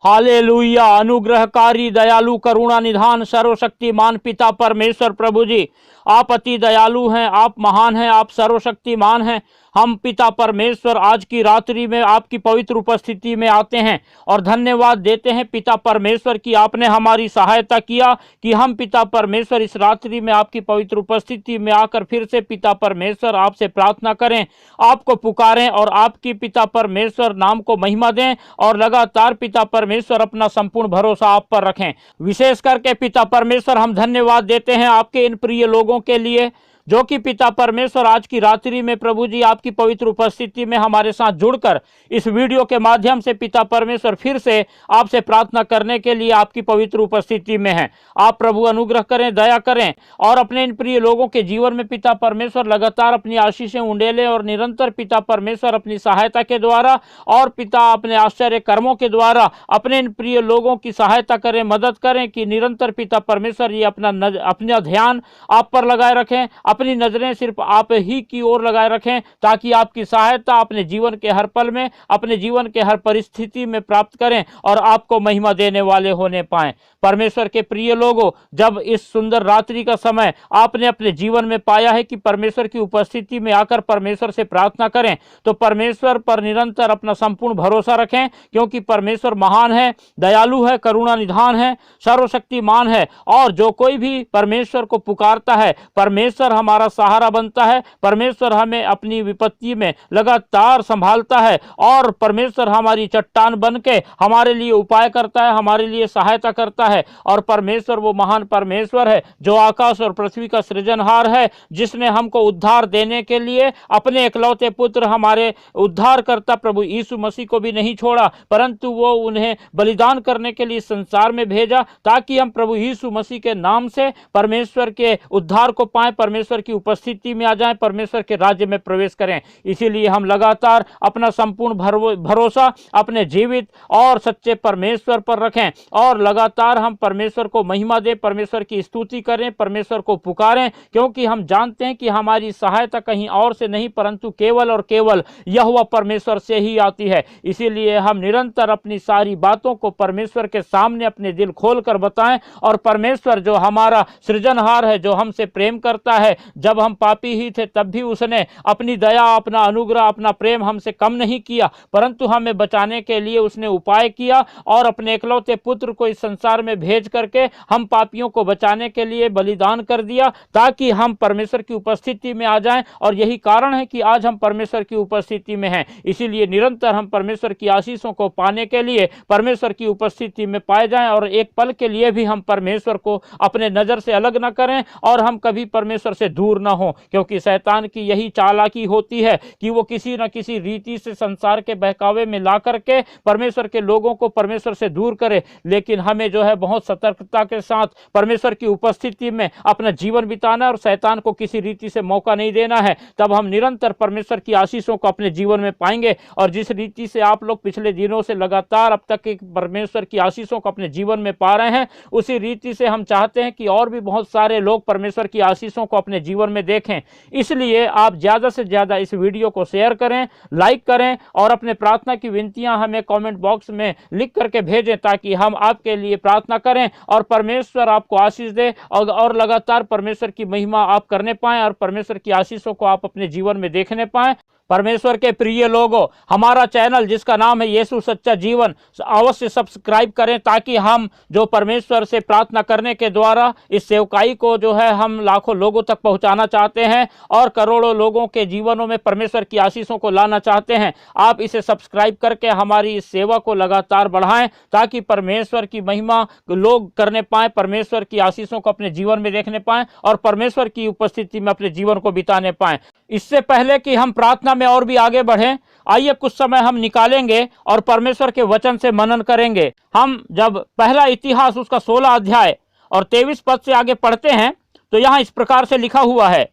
Hallelujah. अनुग्रहकारी, दयालु, करुणा निधान, सर्वशक्तिमान पिता परमेश्वर प्रभु जी, आप अति दयालु हैं, आप महान हैं, आप सर्वशक्तिमान हैं। हम पिता परमेश्वर आज की रात्रि में आपकी पवित्र उपस्थिति में आते हैं और धन्यवाद देते हैं पिता परमेश्वर की आपने हमारी सहायता किया कि हम पिता परमेश्वर इस रात्रि में आपकी पवित्र उपस्थिति में आकर फिर से पिता परमेश्वर आपसे प्रार्थना करें, आपको पुकारें और आपकी पिता परमेश्वर नाम को महिमा दें और लगातार पिता परमेश्वर अपना संपूर्ण भरोसा आप पर रखें। विशेष करके पिता परमेश्वर हम धन्यवाद देते हैं आपके इन प्रिय लोगों के लिए जो कि पिता परमेश्वर आज की रात्रि में प्रभु जी आपकी पवित्र उपस्थिति में हमारे साथ जुड़कर इस वीडियो के माध्यम से पिता परमेश्वर फिर से आपसे प्रार्थना करने के लिए आपकी पवित्र उपस्थिति में हैं। आप प्रभु अनुग्रह करें, दया करें और अपने इन प्रिय लोगों के जीवन में पिता परमेश्वर लगातार अपनी आशीषें उंडेले और निरंतर पिता परमेश्वर अपनी सहायता के द्वारा और पिता अपने आश्चर्य कर्मों के द्वारा अपने इन प्रिय लोगों की सहायता करें, मदद करें कि निरंतर पिता परमेश्वर ये अपना ध्यान आप पर लगाए रखें, अपनी नजरें सिर्फ आप ही की ओर लगाए रखें ताकि आपकी सहायता अपने जीवन के हर पल में, अपने जीवन के हर परिस्थिति में प्राप्त करें और आपको महिमा देने वाले होने पाएं। परमेश्वर के प्रिय लोगों, जब इस सुंदर रात्रि का समय आपने अपने जीवन में पाया है कि परमेश्वर की उपस्थिति में आकर परमेश्वर से प्रार्थना करें, तो परमेश्वर पर निरंतर अपना संपूर्ण भरोसा रखें क्योंकि परमेश्वर महान है, दयालु है, करुणा निधान है, सर्वशक्तिमान है और जो कोई भी परमेश्वर को पुकारता है परमेश्वर हमारा सहारा बनता है। परमेश्वर हमें अपनी विपत्ति में लगातार संभालता है और परमेश्वर हमारी चट्टान बन के हमारे लिए उपाय करता है, हमारे लिए सहायता करता है और परमेश्वर वो महान परमेश्वर है जो आकाश और पृथ्वी का सृजनहार है, जिसने हमको उद्धार देने के लिए अपने एकलौते पुत्र हमारे उद्धारकर्ता प्रभु यीशु मसीह को भी नहीं छोड़ा परंतु वो उन्हें बलिदान करने के लिए संसार में भेजा ताकि हम प्रभु यीशु मसीह के नाम से परमेश्वर के उद्धार को पाएं, परमेश्वर की उपस्थिति में आ जाएं, परमेश्वर के राज्य में प्रवेश करें। इसीलिए हम लगातार अपना संपूर्ण भरोसा अपने जीवित और सच्चे परमेश्वर पर रखें और लगातार हम परमेश्वर को महिमा दें, परमेश्वर की स्तुति करें, परमेश्वर को पुकारें क्योंकि हम जानते हैं कि हमारी सहायता कहीं और से नहीं परंतु केवल और केवल यहोवा परमेश्वर से ही आती है। इसीलिए हम निरंतर अपनी सारी बातों को परमेश्वर के सामने अपने दिल खोलकर बताएं और परमेश्वर जो हमारा सृजनहार है, जो हमसे प्रेम करता है, जब हम पापी ही थे तब भी उसने अपनी दया, अपना अनुग्रह, अपना प्रेम हमसे कम नहीं किया परंतु हमें बचाने के लिए उसने उपाय किया और अपने एकलौते पुत्र को इस संसार में भेज करके हम पापियों को बचाने के लिए बलिदान कर दिया ताकि हम परमेश्वर की उपस्थिति में आ जाएं और यही कारण है कि आज हम परमेश्वर की उपस्थिति में हैं। इसीलिए निरंतर हम परमेश्वर की आशीषों को पाने के लिए परमेश्वर की उपस्थिति में पाए जाएं और एक पल के लिए भी हम परमेश्वर को अपने नजर से अलग न करें और हम कभी परमेश्वर से दूर न हो क्योंकि शैतान की यही चालाकी होती है कि वो किसी न किसी रीति से संसार के बहकावे में ला करके परमेश्वर के लोगों को परमेश्वर से दूर करे। लेकिन हमें जो है बहुत सतर्कता के साथ परमेश्वर की उपस्थिति में अपना जीवन बिताना और शैतान को किसी रीति से मौका नहीं देना है। तब हम निरंतर परमेश्वर की आशीषों को अपने जीवन में पाएंगे और जिस रीति से आप लोग पिछले दिनों से लगातार अब तक परमेश्वर की आशीषों को अपने जीवन में पा रहे हैं उसी रीति से हम चाहते हैं कि और भी बहुत सारे लोग परमेश्वर की आशीषों को अपने जीवन में देखें। इसलिए आप ज्यादा से ज्यादा इस वीडियो को शेयर करें, लाइक करें और अपने प्रार्थना की विनतियां हमें कमेंट बॉक्स में लिख करके भेजें ताकि हम आपके लिए प्रार्थना करें और परमेश्वर आपको आशीष दे और लगातार परमेश्वर की महिमा आप करने पाएं और परमेश्वर की आशीषों को आप अपने जीवन में देखने पाएं। परमेश्वर के प्रिय लोगों, हमारा चैनल जिसका नाम है यीशु सच्चा जीवन अवश्य सब्सक्राइब करें ताकि हम जो परमेश्वर से प्रार्थना करने के द्वारा इस सेवकाई को जो है हम लाखों लोगों तक पहुंचाना चाहते हैं और करोड़ों लोगों के जीवनों में परमेश्वर की आशीषों को लाना चाहते हैं। आप इसे सब्सक्राइब करके हमारी इस सेवा को लगातार बढ़ाएं ताकि परमेश्वर की महिमा लोग करने पाएं, परमेश्वर की आशीषों को अपने जीवन में देखने पाएं और परमेश्वर की उपस्थिति में अपने जीवन को बिताने पाएं। इससे पहले कि हम प्रार्थना में और भी आगे बढ़ें, आइए कुछ समय हम निकालेंगे और परमेश्वर के वचन से मनन करेंगे। हम जब पहला इतिहास उसका 16 अध्याय और 23 पद से आगे पढ़ते हैं तो यहाँ इस प्रकार से लिखा हुआ है।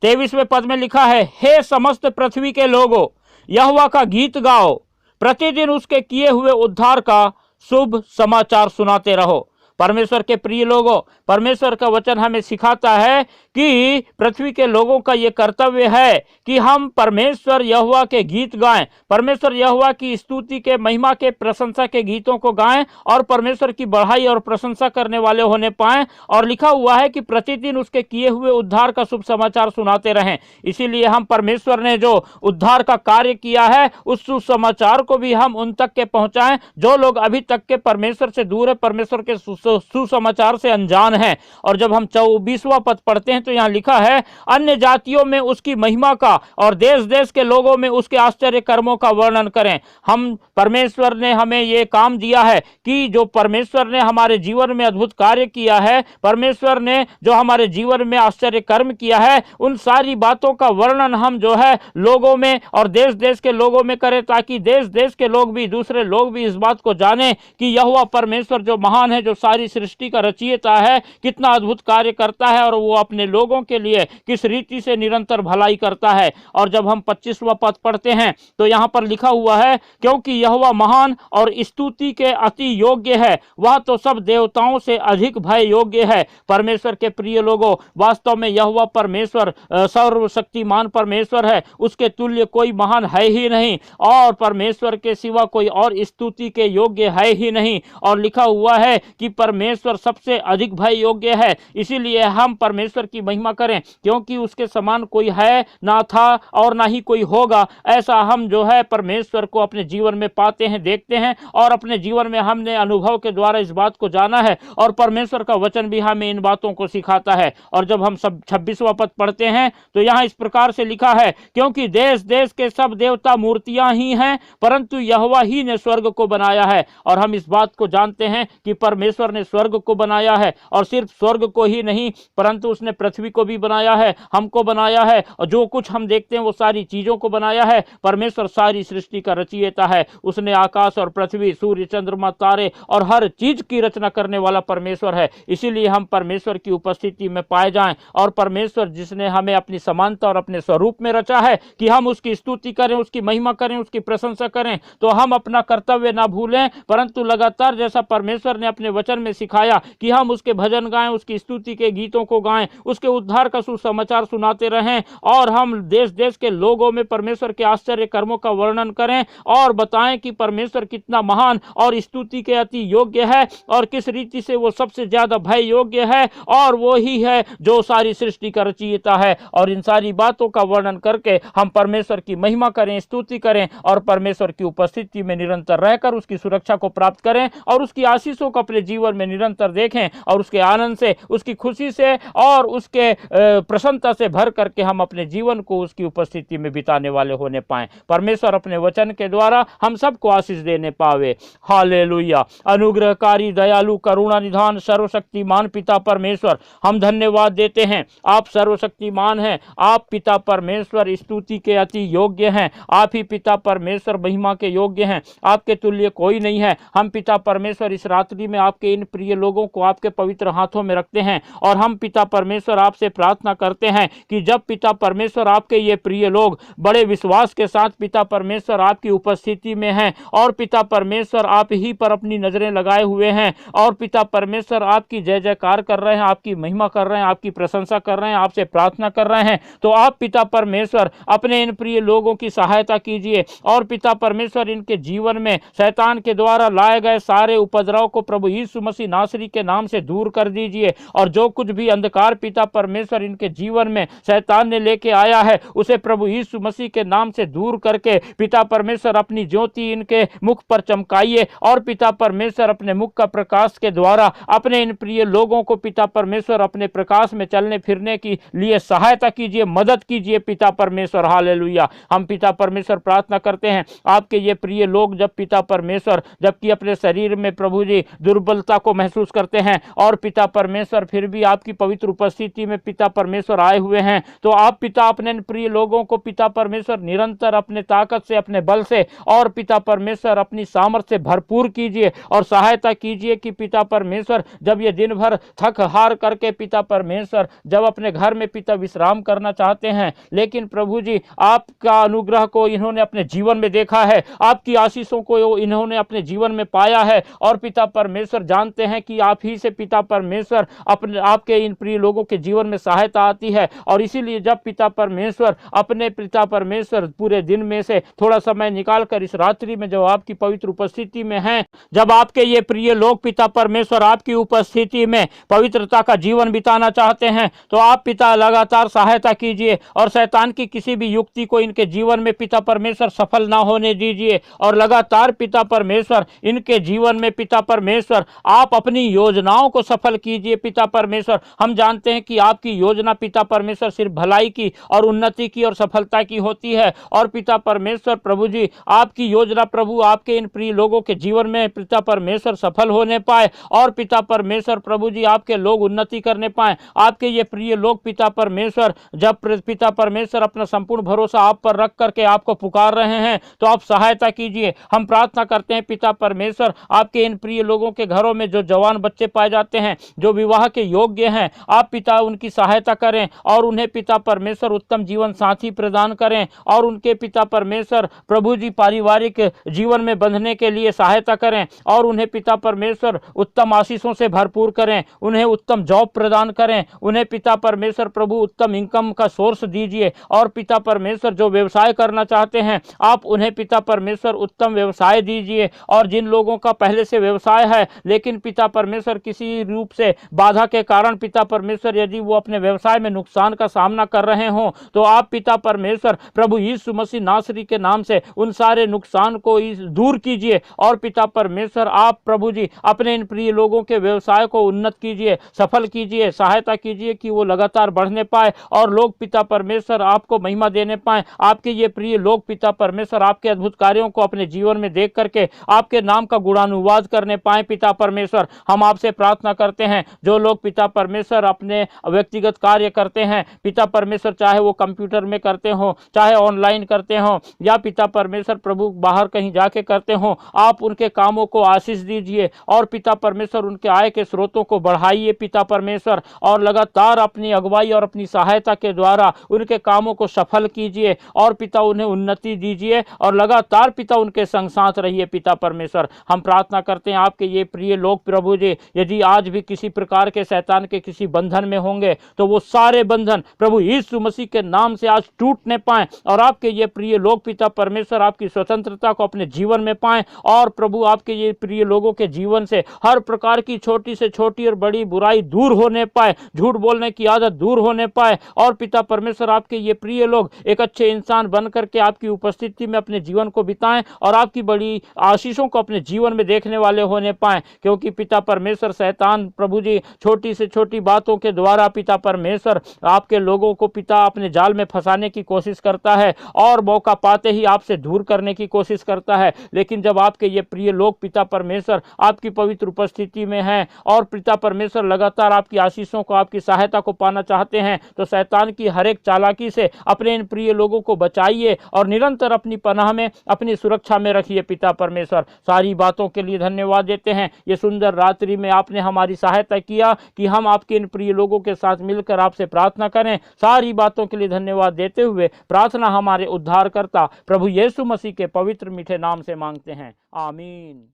23वें पद में लिखा है, हे समस्त पृथ्वी के लोगों, यहोवा का गीत गाओ, प्रतिदिन उसके किए हुए उद्धार का शुभ समाचार सुनाते रहो। परमेश्वर के प्रिय लोगों, परमेश्वर का वचन हमें सिखाता है कि पृथ्वी के लोगों का ये कर्तव्य है कि हम परमेश्वर यहोवा के गीत गाएं, परमेश्वर यहोवा की स्तुति के, महिमा के, प्रशंसा के गीतों को गाएं और परमेश्वर की बढ़ाई और प्रशंसा करने वाले होने पाएं। और लिखा हुआ है कि प्रतिदिन उसके किए हुए उद्धार का शुभ समाचार सुनाते रहें। इसीलिए हम परमेश्वर ने जो उद्धार का कार्य किया है उस सुसमाचार को भी हम उन तक के पहुंचाएं जो लोग अभी तक के परमेश्वर से दूर है, परमेश्वर के सुसमाचार से अनजान हैं। और जब हम 24वां पद पढ़ते हैं तो यहाँ लिखा है, अन्य जातियों में उसकी महिमा का और देश देश के लोगों में उसके आश्चर्य कर्मों का वर्णन करें। हम परमेश्वर ने हमें ये काम दिया है कि जो परमेश्वर ने हमारे जीवन में अद्भुत कार्य किया है, परमेश्वर ने जो हमारे जीवन में आश्चर्य कर्म किया है, उन सारी बातों का वर्णन हम जो है लोगों में और देश देश के लोगों में करें, ताकि देश देश के लोग भी, दूसरे लोग भी इस बात को जाने कि यहोवा परमेश्वर जो महान है, जो सारी सृष्टि का रचयिता है, कितना अद्भुत कार्य करता है और वो अपने लोगों के लिए किस रीति से निरंतर भलाई करता है। और जब हम 25वां पद पढ़ते हैं तो यहाँ पर लिखा हुआ है, क्योंकि यहोवा महान और स्तुति के अति योग्य है, वह तो सब देवताओं से अधिक भय योग्य है। परमेश्वर के प्रिय लोगों, वास्तव में यहोवा परमेश्वर सर्वशक्तिमान परमेश्वर है, उसके तुल्य कोई महान है ही नहीं और परमेश्वर के सिवा कोई और स्तुति के योग्य है ही नहीं। और लिखा हुआ है कि परमेश्वर सबसे अधिक भय योग्य है। इसीलिए हम परमेश्वर की महिमा करें, क्योंकि उसके समान कोई है ना था और ना ही कोई होगा। ऐसा हम जो है परमेश्वर को अपने जीवन में पाते हैं, देखते हैं और अपने जीवन में हमने अनुभव के द्वारा इस बात को जाना है और परमेश्वर का वचन भी हमें इन बातों को सिखाता है। और जब हम सब 26वां पद पढ़ते हैं तो यहाँ इस प्रकार से लिखा है, क्योंकि देश देश के सब देवता मूर्तियां ही हैं, परंतु यहोवा ही ने स्वर्ग को बनाया है। और हम इस बात को जानते हैं कि परमेश्वर ने स्वर्ग को बनाया है, और सिर्फ स्वर्ग को ही नहीं परंतु उसने पृथ्वी को भी बनाया है, हमको बनाया है, और जो कुछ हम देखते हैं वो सारी चीजों को बनाया है। परमेश्वर सारी सृष्टि का रचयिता है। उसने आकाश और पृथ्वी, सूर्य, चंद्रमा, तारे और हर चीज की रचना करने वाला परमेश्वर है। इसीलिए हम परमेश्वर की उपस्थिति में पाए जाएं और परमेश्वर जिसने हमें अपनी समानता और अपने स्वरूप में रचा है कि हम उसकी स्तुति करें, उसकी महिमा करें, उसकी प्रशंसा करें, तो हम अपना कर्तव्य ना भूलें, परंतु लगातार जैसा परमेश्वर ने अपने वचन में सिखाया कि हम उसके भजन गाएं, उसकी स्तुति के गीतों को गाएं, उसके उद्धार का सुसमाचार सुनाते रहें और हम देश देश के लोगों में परमेश्वर के आश्चर्य कर्मों का वर्णन करें और बताएं कि परमेश्वर कितना महान और स्तुति के अति योग्य है और किस रीति से वो सबसे ज्यादा भय योग्य है और वो ही है जो सारी सृष्टि का रचयिता है। और इन सारी बातों का वर्णन करके हम परमेश्वर की महिमा करें, स्तुति करें और परमेश्वर की उपस्थिति में निरंतर रहकर उसकी सुरक्षा को प्राप्त करें और उसकी आशीषों को अपने जीवन में निरंतर देखें और उसके आनंद से, उसकी खुशी से और उसके प्रसन्नता से भर करके हम अपने जीवन को उसकी उपस्थिति में बिताने वाले होने पाएं। परमेश्वर अपने वचन के द्वारा हम सबको आशीष देने पावे। हालेलुया। अनुग्रहकारी, दयालु, करुणा निधान, सर्वशक्तिमान पिता परमेश्वर, हम धन्यवाद देते हैं। आप सर्वशक्तिमान हैं, आप पिता परमेश्वर स्तुति के अति योग्य हैं, आप ही पिता परमेश्वर महिमा के योग्य हैं, आपके तुल्य कोई नहीं है। हम पिता परमेश्वर इस रात्रि में आपके इन प्रिय लोगों को आपके पवित्र हाथों में रखते हैं और हम पिता परमेश्वर आपसे प्रार्थना करते हैं कि जब पिता परमेश्वर आपके ये प्रिय लोग बड़े विश्वास के साथ पिता परमेश्वर आपकी उपस्थिति में हैं और पिता परमेश्वर आप ही पर अपनी नजरें लगाए हुए हैं और पिता परमेश्वर आपकी जय जयकार कर रहे हैं, आपकी महिमा कर रहे हैं, आपकी प्रशंसा कर रहे हैं, आपसे प्रार्थना कर रहे हैं, तो आप पिता परमेश्वर अपने इन प्रिय लोगों की सहायता कीजिए और पिता परमेश्वर इनके जीवन में शैतान के द्वारा लाए गए सारे उपद्रव को प्रभु यीशु मसीह नासरी के नाम से दूर कर दीजिए और जो कुछ भी अंधकार पिता परमेश्वर इनके जीवन में शैतान ने लेके आया है उसे प्रभु यीशु मसीह के नाम से दूर करके पिता परमेश्वर अपनी ज्योति इनके मुख पर चमकाइए और पिता परमेश्वर अपने मुख का प्रकाश के द्वारा अपने इन प्रिय लोगों को पिता परमेश्वर अपने प्रकाश में चलने फिरने की लिए सहायता कीजिए, मदद कीजिए पिता परमेश्वर। हालेलुया। हम पिता परमेश्वर प्रार्थना करते हैं आपके ये प्रिय लोग जब पिता परमेश्वर जबकि अपने शरीर में प्रभु जी दुर्बलता को महसूस करते हैं और पिता परमेश्वर फिर भी आपकी पवित्र उपस्थिति में पिता परमेश्वर आए हुए हैं, तो आप पिता अपने प्रिय लोगों को पिता परमेश्वर निरंतर अपने ताकत से, अपने बल से और पिता परमेश्वर अपनी सामर्थ्य से भरपूर कीजिए और सहायता कीजिए कि पिता परमेश्वर जब ये दिन भर थक हार करके पिता परमेश्वर जब अपने घर में पिता विश्राम करना चाहते हैं, लेकिन प्रभु जी आपका अनुग्रह को इन्होंने अपने जीवन में देखा है, आपकी आशीषों को इन्होंने अपने जीवन में पाया है और पिता परमेश्वर जानते हैं कि आप ही से पिता परमेश्वर अपने आपके इन प्रिय लोगों के जीवन में सहायता आती है। और इसीलिए जब पिता परमेश्वर अपने पिता परमेश्वर पूरे दिन में से थोड़ा समय निकालकर इस रात्रि में जब आपकी पवित्र उपस्थिति में हैं, जब आपके ये प्रिय लोग पिता परमेश्वर आपकी उपस्थिति में पवित्रता का जीवन बिताना चाहते हैं, तो आप पिता लगातार सहायता कीजिए और शैतान की किसी भी युक्ति को इनके जीवन में पिता परमेश्वर सफल ना होने दीजिए। और लगातार पिता परमेश्वर इनके जीवन में पिता परमेश्वर आप अपनी योजनाओं को सफल कीजिए। पिता परमेश्वर हम जानते हैं कि आपकी योजना पिता परमेश्वर सिर्फ भलाई की और उन्नति की और सफलता की होती है। और पिता परमेश्वर प्रभु जी आपकी योजना प्रभु आपके इन प्रिय लोगों के जीवन में पिता परमेश्वर सफल होने पाए और पिता परमेश्वर प्रभु जी आपके लोग उन्नति करने पाए। आपके ये प्रिय लोग पिता परमेश्वर जब पिता परमेश्वर अपना संपूर्ण भरोसा आप पर रख करके आपको पुकार रहे हैं, तो आप सहायता कीजिए। हम प्रार्थना करते हैं पिता परमेश्वर आपके इन प्रिय लोगों के घरों में जो जवान बच्चे पाए जाते हैं, जो विवाह के योग्य हैं, आप पिता उनकी सहायता करें और उन्हें पिता परमेश्वर उत्तम जीवन साथी प्रदान करें और उनके पिता परमेश्वर प्रभु जी पारिवारिक जीवन में बंधने के लिए सहायता करें और उन्हें पिता परमेश्वर उत्तम आशीषों से भरपूर करें, उन्हें उत्तम जॉब प्रदान करें, उन्हें पिता परमेश्वर प्रभु उत्तम इनकम का सोर्स दीजिए। और पिता परमेश्वर जो व्यवसाय करना चाहते हैं, आप उन्हें पिता परमेश्वर उत्तम व्यवसाय दीजिए। और जिन लोगों का पहले से व्यवसाय है लेकिन पिता परमेश्वर किसी रूप से बाधा के कारण पिता परमेश्वर यदि वो अपने व्यवसाय में नुकसान का सामना कर रहे हों, तो आप पिता परमेश्वर प्रभु यीशु मसीह नासरी के नाम से उन सारे नुकसान को दूर कीजिए। और पिता परमेश्वर आप प्रभु जी अपने इन प्रिय लोगों के व्यवसाय को उन्नत कीजिए, सफल कीजिए, सहायता कीजिए कि वो लगातार बढ़ने पाए और लोग पिता परमेश्वर आपको महिमा देने पाए। आपके ये प्रिय लोग पिता परमेश्वर आपके अद्भुत कार्यों को अपने जीवन में देख करके आपके नाम का गुणानुवाद करने पाए। पिता परमेश्वर हम आपसे प्रार्थना करते हैं, जो लोग पिता परमेश्वर अपने व्यक्तिगत कार्य करते हैं पिता परमेश्वर, चाहे वो कंप्यूटर में करते हो, चाहे ऑनलाइन करते हो या पिता परमेश्वर प्रभु बाहर कहीं जाके करते हो, आप उनके कामों को आशीष दीजिए और पिता परमेश्वर उनके आय के स्रोतों को बढ़ाइए पिता परमेश्वर। और लगातार अपनी अगुवाई और अपनी सहायता के द्वारा उनके कामों को सफल कीजिए और पिता उन्हें उन्नति दीजिए और लगातार पिता उनके संग साथ रहिए पिता परमेश्वर। हम प्रार्थना करते हैं आपके ये प्रिय लोग प्रभु जी यदि आज भी किसी प्रकार के शैतान के किसी बंधन में होंगे, तो वो सारे बंधन प्रभु यीशु मसीह के नाम से आज टूटने पाए और आपके ये प्रिय लोग पिता परमेश्वर आपकी स्वतंत्रता को अपने जीवन में पाएं। और प्रभु आपके ये प्रिय लोगों के जीवन से हर प्रकार की छोटी से छोटी और बड़ी बुराई दूर होने पाए, झूठ बोलने की आदत दूर होने पाए और पिता परमेश्वर आपके ये प्रिय लोग एक अच्छे इंसान बन करके आपकी उपस्थिति में अपने जीवन को बिताएं और आपकी बड़ी आशीषों को अपने जीवन में देखने वाले होने पाएं। क्योंकि पिता परमेश्वर शैतान प्रभु जी छोटी से छोटी बातों के द्वारा पिता परमेश्वर आपके लोगों को पिता अपने जाल में फंसाने की कोशिश करता है और मौका पाते ही आपसे दूर करने की कोशिश करता है। लेकिन जब आपके ये प्रिय लोग पिता परमेश्वर आपकी पवित्र उपस्थिति में हैं और पिता परमेश्वर लगातार आपकी आशीषों को आपकी सहायता को पाना चाहते हैं, तो शैतान की हर एक चालाकी से अपने इन प्रिय लोगों को बचाइए और निरंतर अपनी पनाह में अपनी सुरक्षा में रखिए पिता परमेश्वर। सारी बातों के लिए धन्यवाद देते हैं। ये सुंदर रात्रि में आपने हमारी सहायता किया कि हम आपके इन प्रिय लोगों के साथ मिलकर आपसे प्रार्थना करें। सारी बातों के लिए धन्यवाद देते हुए प्रार्थना हमारे उद्धारकर्ता प्रभु यीशु मसीह के पवित्र मीठे नाम से मांगते हैं, आमीन।